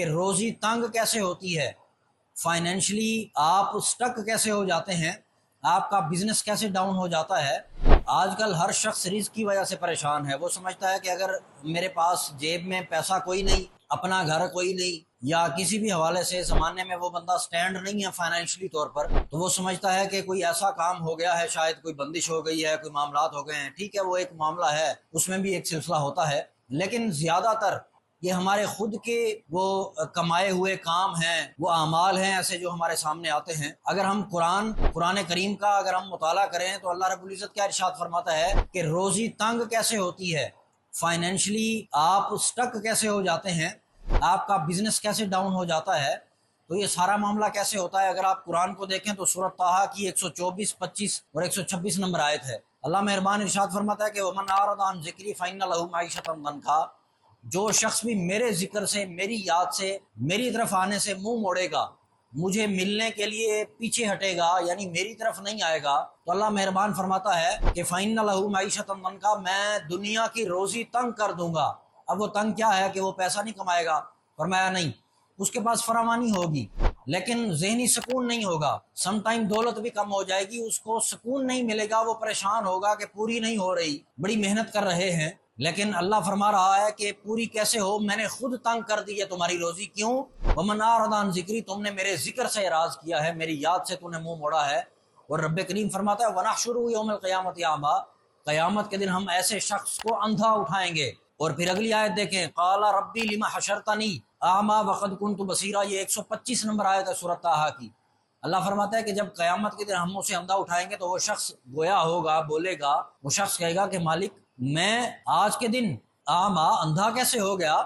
کہ روزی تنگ کیسے ہوتی ہے، فائنینشلی آپ سٹک کیسے ہو جاتے ہیں، آپ کا بزنس کیسے ڈاؤن ہو جاتا ہے۔ آج کل ہر شخص رزق کی وجہ سے پریشان ہے۔ وہ سمجھتا ہے کہ اگر میرے پاس جیب میں پیسہ کوئی نہیں، اپنا گھر کوئی نہیں، یا کسی بھی حوالے سے زمانے میں وہ بندہ سٹینڈ نہیں ہے فائنینشلی طور پر، تو وہ سمجھتا ہے کہ کوئی ایسا کام ہو گیا ہے، شاید کوئی بندش ہو گئی ہے، کوئی معاملات ہو گئے ہیں۔ ٹھیک ہے، وہ ایک معاملہ ہے، اس میں بھی ایک سلسلہ ہوتا ہے، لیکن زیادہ تر یہ ہمارے خود کے وہ کمائے ہوئے کام ہیں، وہ اعمال ہیں ایسے جو ہمارے سامنے آتے ہیں۔ اگر ہم قرآن کریم کا اگر ہم مطالعہ کریں تو اللہ رب العزت کیا ارشاد فرماتا ہے کہ روزی تنگ کیسے ہوتی ہے، فائنینشلی آپ سٹک کیسے ہو جاتے ہیں، آپ کا بزنس کیسے ڈاؤن ہو جاتا ہے۔ تو یہ سارا معاملہ کیسے ہوتا ہے؟ اگر آپ قرآن کو دیکھیں تو سورۃ طٰہٰ کی 124، 25 اور 126 نمبر آیت ہے۔ اللہ مہربان ارشاد فرماتا ہے کہ وَمَنْ أَعْرَضَ عَنْ ذِكْرِي فَإِنَّ لَهُ مَعِيشَةً ضَنْكًا، جو شخص بھی میرے ذکر سے، میری یاد سے، میری طرف آنے سے منہ موڑے گا، مجھے ملنے کے لیے پیچھے ہٹے گا، یعنی میری طرف نہیں آئے گا، تو اللہ مہربان فرماتا ہے کہ فَإِنَّ لَهُ مَعِيشَةً ضَنْكًا، میں دنیا کی روزی تنگ کر دوں گا۔ اب وہ تنگ کیا ہے کہ وہ پیسہ نہیں کمائے گا؟ فرمایا نہیں، اس کے پاس فراوانی ہوگی لیکن ذہنی سکون نہیں ہوگا۔ سم ٹائم دولت بھی کم ہو جائے گی، اس کو سکون نہیں ملے گا، وہ پریشان ہوگا کہ پوری نہیں ہو رہی، بڑی محنت کر رہے ہیں لیکن اللہ فرما رہا ہے کہ پوری کیسے ہو، میں نے خود تنگ کر دی ہے تمہاری روزی۔ کیوں؟ وَمَنْ أَعْرَضَ عَنْ ذِكْرِي، تم نے میرے ذکر سے اعراض کیا ہے، میری یاد سے تم نے منہ موڑا ہے۔ اور رب کریم فرماتا ہے وَنَحْشُرُهُ يَوْمَ الْقِيَامَةِ أَعْمَىٰ، قیامت کے دن ہم ایسے شخص کو اندھا اٹھائیں گے۔ اور پھر اگلی آیت دیکھیں، قَالَ رَبِّي لِمَ حَشَرْتَنِي أَعْمَىٰ وَقَدْ كُنْتُ بَصِيرًا، یہ 125 نمبر آیت ہے سورۃ طٰہٰ کی۔ اللہ فرماتا ہے کہ جب قیامت کے دن ہم اسے اندھا اٹھائیں گے تو وہ شخص گویا ہوگا، بولے گا، وہ شخص کہے گا کہ مالک میں آج کے دن اندھا کیسے ہو گیا،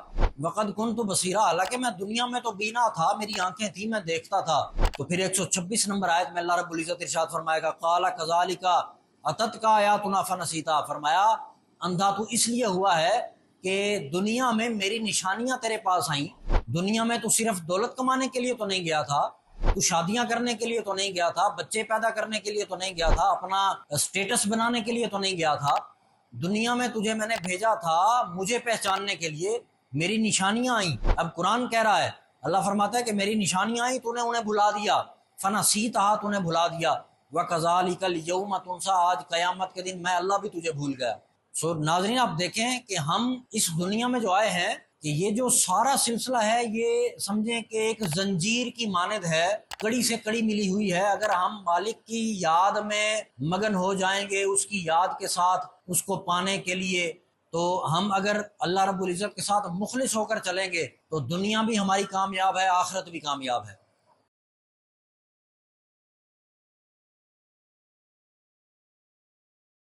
وقد كنت بصیرا، حالانکہ میں دنیا میں تو بینا تھا، میری آنکھیں تھیں، میں دیکھتا تھا۔ تو پھر 126 نمبر آیت میں اللہ رب العزت ارشاد فرمائے گا قال كذلك اتتك آیاتنا فنسیتها، فرمایا اندھا تو اس لیے ہوا ہے کہ دنیا میں میری نشانیاں تیرے پاس آئیں، دنیا میں تو صرف دولت کمانے کے لیے تو نہیں گیا تھا، تو شادیاں کرنے کے لیے تو نہیں گیا تھا، بچے پیدا کرنے کے لیے تو نہیں گیا تھا، اپنا سٹیٹس بنانے کے لیے تو نہیں گیا تھا، دنیا میں تجھے میں نے بھیجا تھا مجھے پہچاننے کے لیے، میری نشانیاں آئیں۔ اب قرآن کہہ رہا ہے، اللہ فرماتا ہے کہ میری نشانیاں آئیں، تو نے انہیں بھلا دیا، فنسیتھا، تو نے بھلا دیا، وَكَذَلِكَ الْيَوْمَ تُنْسَىٰ، آج قیامت کے دن میں اللہ بھی تجھے بھول گیا۔ ناظرین آپ دیکھیں کہ ہم اس دنیا میں جو آئے ہیں کہ یہ جو سارا سلسلہ ہے یہ سمجھیں کہ ایک زنجیر کی مانند ہے، کڑی سے کڑی ملی ہوئی ہے۔ اگر ہم مالک کی یاد میں مگن ہو جائیں گے، اس کی یاد کے ساتھ اس کو پانے کے لیے، تو ہم اگر اللہ رب العزت کے ساتھ مخلص ہو کر چلیں گے تو دنیا بھی ہماری کامیاب ہے، آخرت بھی کامیاب ہے۔